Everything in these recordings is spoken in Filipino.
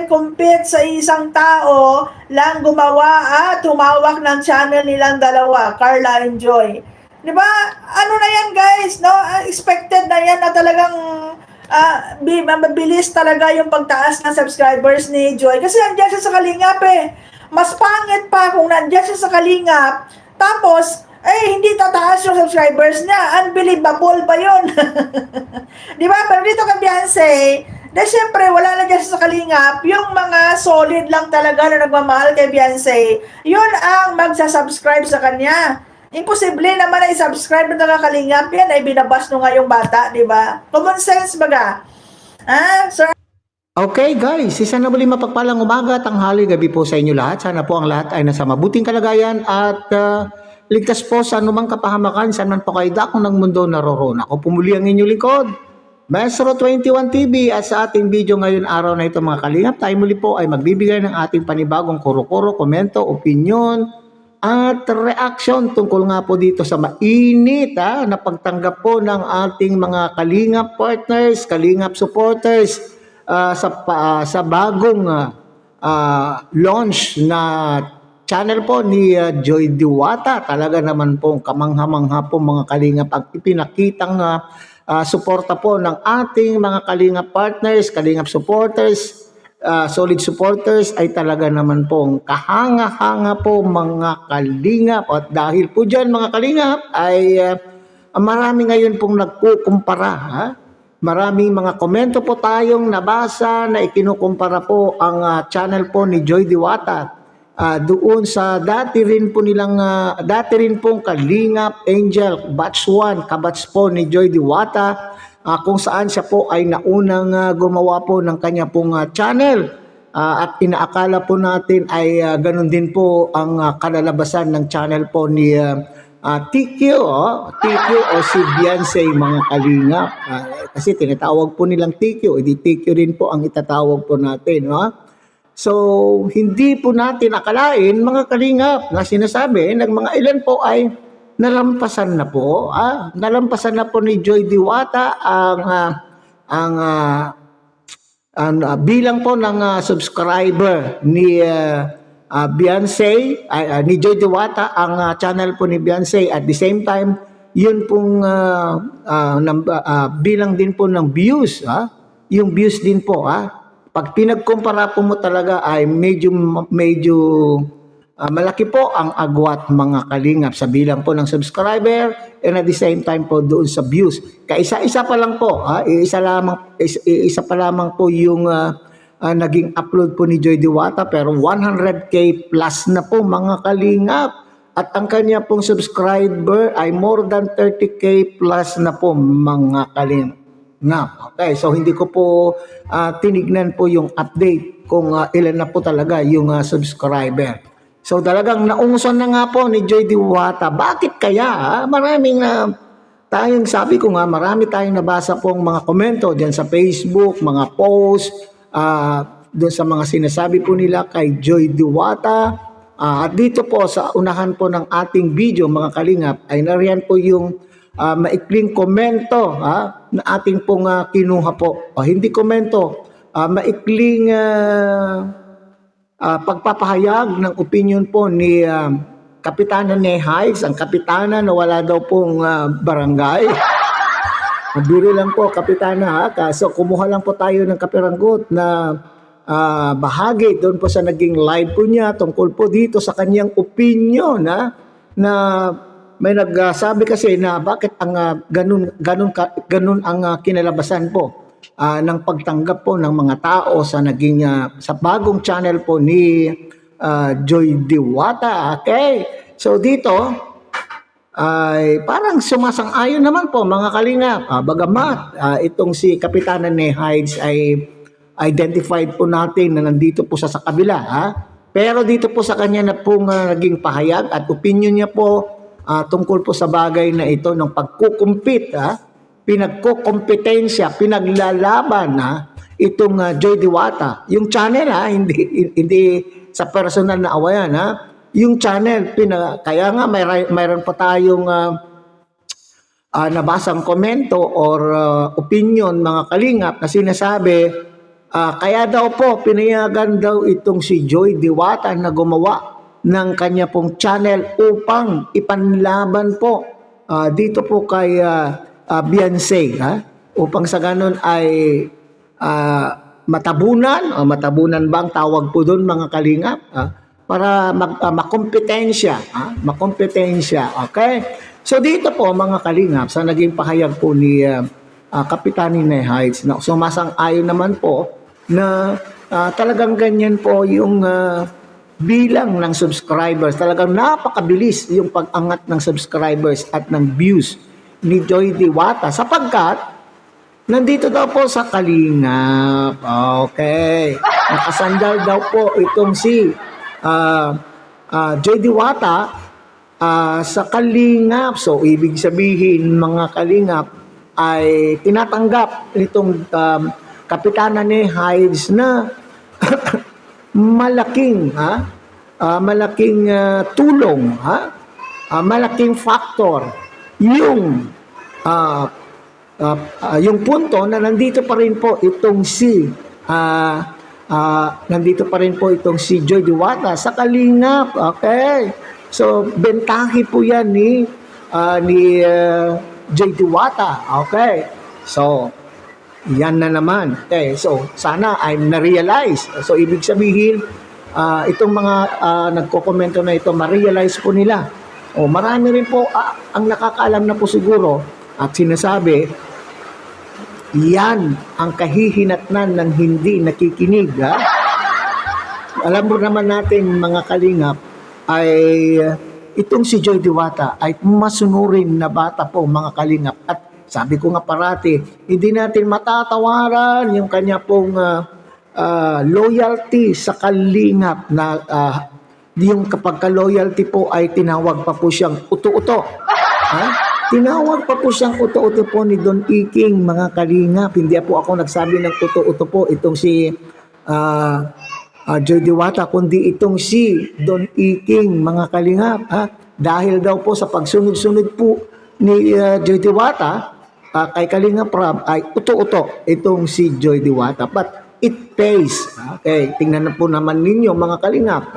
compete sa isang tao lang gumawa at humawak ng channel nilang dalawa, Carla and Joy. Di ba? Ano na yan guys, no? Expected na yan na talagang mabilis talaga yung pagtaas ng subscribers ni Joy. Kasi nandiyan siya sa Kalingap eh. Mas pangit pa kung nandiyan siya sa Kalingap, tapos, hindi tataas yung subscribers niya. Unbelievable pa yun. Di ba? Pero dito kay Beyonce, dahil syempre, wala na dyan sa Kalingap, yung mga solid lang talaga na nagmamahal kay Beyonce, yun ang magsasubscribe sa kanya. Imposible naman na i-subscribe na Kalingap yan, ay binabas nyo nga yung bata, di ba? Common sense baga. Sir? Okay guys, isa na muli mapagpalang umaga, tanghali, gabi po sa inyo lahat. Sana po ang lahat ay nasa mabuting kalagayan at ligtas po sa anumang kapahamakan, saan man po kayo dakong ng mundo naroroon. Ako pumuli ang inyong lingkod, Maestro 21 TV, at sa ating video ngayon araw na ito mga kalingap, tayo muli po ay magbibigay ng ating panibagong kuro-kuro, komento, opinion, at reaction tungkol nga po dito sa mainit na pagtanggap po ng ating mga kalingap partners, kalingap supporters, sa bagong launch na channel po ni Joy Diwata. Talaga naman po kamangha-mangha po mga kalingap ang ipinakitang suporta po ng ating mga kalingap partners, kalingap supporters, solid supporters ay talaga naman po kahanga-hanga po mga kalingap. At dahil po dyan mga kalingap ay marami ngayon pong nagkukumpara. Maraming mga komento po tayong nabasa na ikinukumpara po ang channel po ni Joy Diwata doon sa dati rin pong Kalingap Angel Batch 1, kabatch po ni Joy Diwata, kung saan siya po ay naunang gumawa po ng kanya pong channel, at inaakala po natin ay ganun din po ang kalalabasan ng channel po ni TQ o si Beyonce mga kalingap. Kasi tinatawag po nilang TQ, edi TQ rin po ang itatawag po natin. So, hindi po natin akalain mga kalingap na sinasabi ng mga ilan po ay nalampasan na po. Nalampasan na po ni Joy Diwata ang bilang po ng subscriber ni Beyonce, ni Joy Diwata, ang channel po ni Beyonce. At the same time, yun pong bilang din po ng views. Yung views din po. Pag pinagkumpara po mo talaga ay medyo malaki po ang agwat mga kalingap sa bilang po ng subscriber and at the same time po doon sa views. Kaisa-isa pa lang po. Isa pa lamang po yung naging upload po ni Joy Diwata, pero 100k plus na po mga kalingap, at ang kanya pong subscriber ay more than 30k plus na po mga kalingap. Okay, so hindi ko po tinignan po yung update kung ilan na po talaga yung subscriber. So talagang naungson na nga po ni Joy Diwata. Bakit kaya? Maraming tayong sabi ko nga, marami tayong nabasa pong mga komento diyan sa Facebook, mga post, doon sa mga sinasabi po nila kay Joy Diwata. At dito po sa unahan po ng ating video mga kalingap ay nariyan po yung maikling komento na ating pong kinuha po. Hindi komento, maikling pagpapahayag ng opinion po ni Kapitana Nehides, ang kapitana na wala daw pong barangay. Biro lang po, Kapitana. So kumuha lang po tayo ng kapiranggot na bahagi doon po sa naging live po niya tungkol po dito sa kanyang opinion na may nagsabi kasi na bakit ang ganun ang kinalabasan po ng pagtanggap po ng mga tao sa naging sa bagong channel po ni Joy Diwata. Okay, so dito ay parang sumasang-ayon naman po mga kalingap. Bagamat itong si Kapitana Nehides ay identified po natin na nandito po sa kabila. Pero dito po sa kanya na pong naging pahayag at opinion niya po tungkol po sa bagay na ito ng pagkukumpit, pinagkukompetensya, pinaglalaban itong Joy Diwata. Yung channel hindi sa personal na awayan yung channel kaya nga mayroon pa tayong nabasang komento or opinion mga kalingap na sinasabi Kaya daw po, pinayagan daw itong si Joy Diwata na gumawa ng kanya pong channel upang ipanlaban po dito po kay Beyonce, upang sa ganun ay matabunan, o matabunan ba ang tawag po doon mga kalingap, para makompetensya, okay? So dito po mga kalingap, sa naging pahayag po ni Kapitan Ninay Heights, na sumasang-ayon naman po na talagang ganyan po yung bilang ng subscribers. Talagang napakabilis yung pag-angat ng subscribers at ng views ni Joy Diwata sapagkat nandito daw po sa Kalingap. Okay. Nakasandal daw po itong si Joy Diwata sa Kalingap. So, ibig sabihin mga Kalingap ay tinatanggap itong Kapitana ni Hides na malaking tulong, malaking factor yung punto na nandito pa rin po itong si Joy Diwata sa Kalingap. Okay, so bentahe po yan ni Joy Diwata. Okay, so yan na naman. Okay, so sana ay na-realize. So ibig sabihin, itong mga nagko-komento na ito, ma-realize po nila. O marami rin po ang nakakaalam na po siguro at sinasabi, yan ang kahihinatnan ng hindi nakikinig. Alam mo naman natin mga kalingap, ay itong si Joy Diwata ay masunurin na bata po mga kalingap. At sabi ko nga parati, hindi natin matatawaran yung kanya pong loyalty sa Kalingap na yung kapag ka-loyalty po ay tinawag pa po siyang uto-uto. Tinawag pa po siyang uto-uto po ni Don Iking, mga Kalingap. Hindi po ako nagsabi ng uto-uto po itong si Joy Diwata, kundi itong si Don Iking, mga Kalingap. Dahil daw po sa pagsunod-sunod po ni Joy Diwata, kay Kalingap Rab ay uto-uto itong si Joy Diwata. But it pays. Okay, tingnan na po naman ninyo mga Kalingap.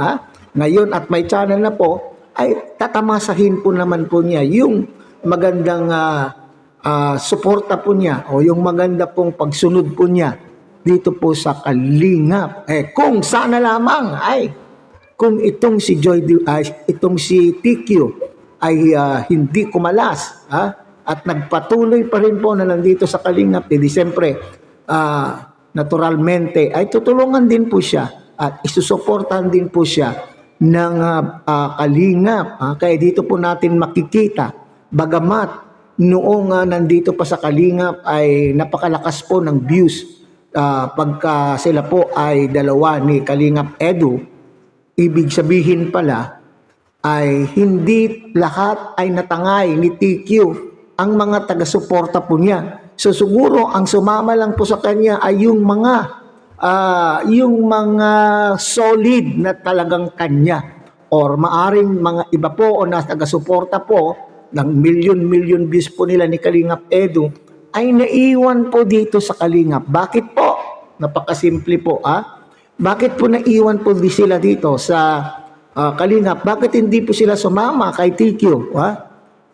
Ngayon at may channel na po, ay tatamasahin po naman po niya yung magandang suporta po niya o yung maganda pong pagsunod po niya dito po sa Kalingap. Kung sana lamang ay kung itong si itong si TQ ay hindi kumalas, at nagpatuloy pa rin po na nandito sa Kalingap, siyempre, naturalmente, ay tutulungan din po siya at isusuportahan din po siya ng Kalingap. Kaya dito po natin makikita, bagamat noong nandito pa sa Kalingap ay napakalakas po ng views pagka sila po ay dalawa ni Kalingap Edu, ibig sabihin pala ay hindi lahat ay natangay ni TQ ang mga taga-suporta po niya. So siguro ang sumama lang po sa kanya ay yung mga solid na talagang kanya, or maaring mga iba po o na taga-suporta po ng milyon views po nila ni Kalingap Edu ay naiwan po dito sa Kalingap. Bakit po? Napakasimple po. Bakit po naiwan po sila dito sa Kalingap? Bakit hindi po sila sumama kay TQ?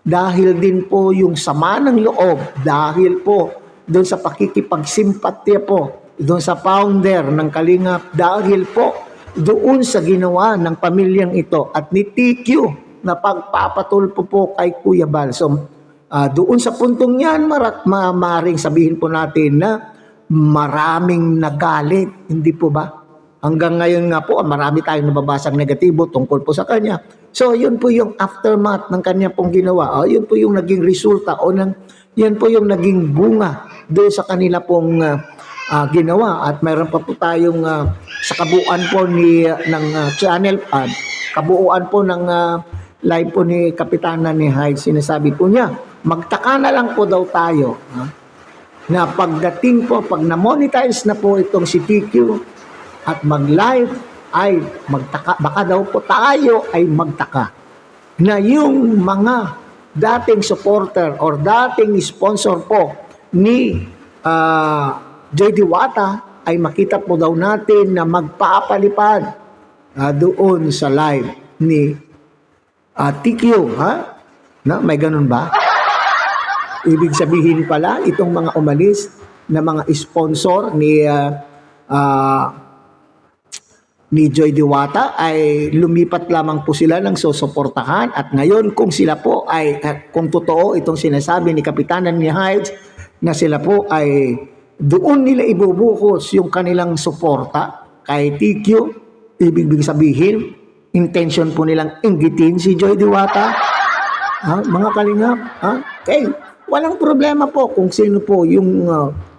Dahil din po yung sama ng loob, dahil po doon sa pakikipagsimpatya po, doon sa founder ng Kalingap, dahil po doon sa ginawa ng pamilyang ito at ni TQ na pagpapatulpo po kay Kuya Bal. So, doon sa puntong yan, maaaring sabihin po natin na maraming nagalit, hindi po ba? Hanggang ngayon nga po, marami tayong nababasang negatibo tungkol po sa kanya. So, yun po yung aftermath ng kanya pong ginawa. Yun po yung naging resulta yan po yung naging bunga doon sa kanila pong ginawa. At mayroon pa po tayong sa kabuuan po ng channel, kabuuan po ng live po ni Kapitana ni Hyde, sinasabi po niya, magtaka na lang po daw tayo na pagdating po, pag na-monetize na po itong si TQ at mag-live, ay magtaka, baka daw po tayo ay magtaka na yung mga dating supporter or dating sponsor po ni Joy Diwata ay makita po daw natin na magpapalipad doon sa live ni TQ, ha? Na, may ganun ba? Ibig sabihin pala, itong mga umalis na mga sponsor ni Joy Diwata ay lumipat lamang po sila ng susuportahan, at ngayon kung sila po ay kung totoo itong sinasabi ni Kapitanan ni Hides na sila po ay doon nila ibubuhos yung kanilang suporta kay TQ, ibig sabihin intention po nilang inggitin si Joy Diwata, mga kalingap, okay, walang problema po kung sino po yung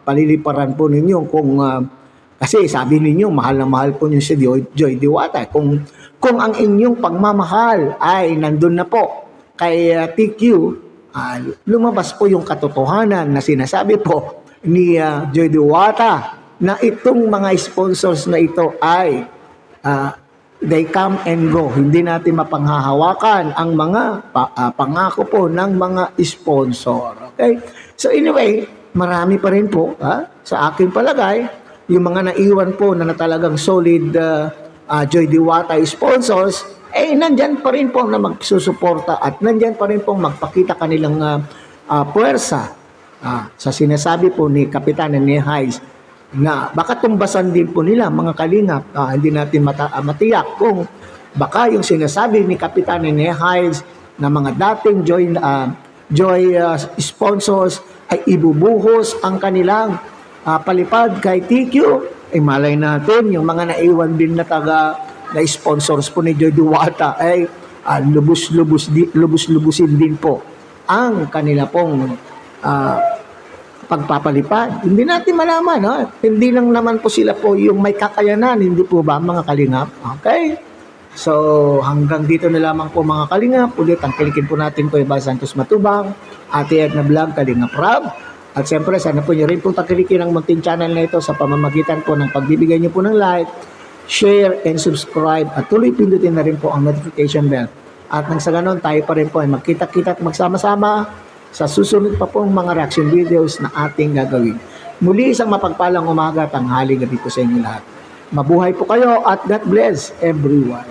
paliliparan po ninyo, kung kasi sabi ninyo, mahal na mahal po niyo si Joy Diwata. Kung ang inyong pagmamahal ay nandun na po kay TQ, lumabas po yung katotohanan na sinasabi po ni Joy Diwata na itong mga sponsors na ito ay they come and go. Hindi natin mapanghahawakan ang mga pangako po ng mga sponsor. Okay? So anyway, marami pa rin po sa aking palagay yung mga naiwan po na talagang solid Joy Diwata sponsors, nandyan pa rin po na magsusuporta at nandyan pa rin po magpakita kanilang puwersa sa sinasabi po ni Kapitanan ni Hides na baka tumbasan din po nila, mga kalingap. Hindi natin matiyak kung baka yung sinasabi ni Kapitanan ni Hides na mga dating Joy sponsors ay ibubuhos ang kanilang palipad kay TQ, malay natin yung mga naiwan din na na sponsors po ni Joy Diwata ay lubos-lubusin din po ang kanila pong pagpapalipad. Hindi natin malaman, hindi lang naman po sila po yung may kakayanan, hindi po ba mga kalingap? Okay? So hanggang dito na lamang po mga kalingap. Ulit ang kilikin po natin ko Iba Santos Matubang, Ate Edna Vlog, Kalingap Rob. At siyempre, sana po nyo rin pong takilikin ang munting channel na ito sa pamamagitan po ng pagbibigay nyo po ng like, share, and subscribe. At tuloy pindutin na rin po ang notification bell. At nang sa ganon, tayo pa rin po ay magkita-kita at magsama-sama sa susunod pa pong mga reaction videos na ating gagawin. Muli isang mapagpalang umaga, tanghali, gabi po sa inyo lahat. Mabuhay po kayo at God bless everyone.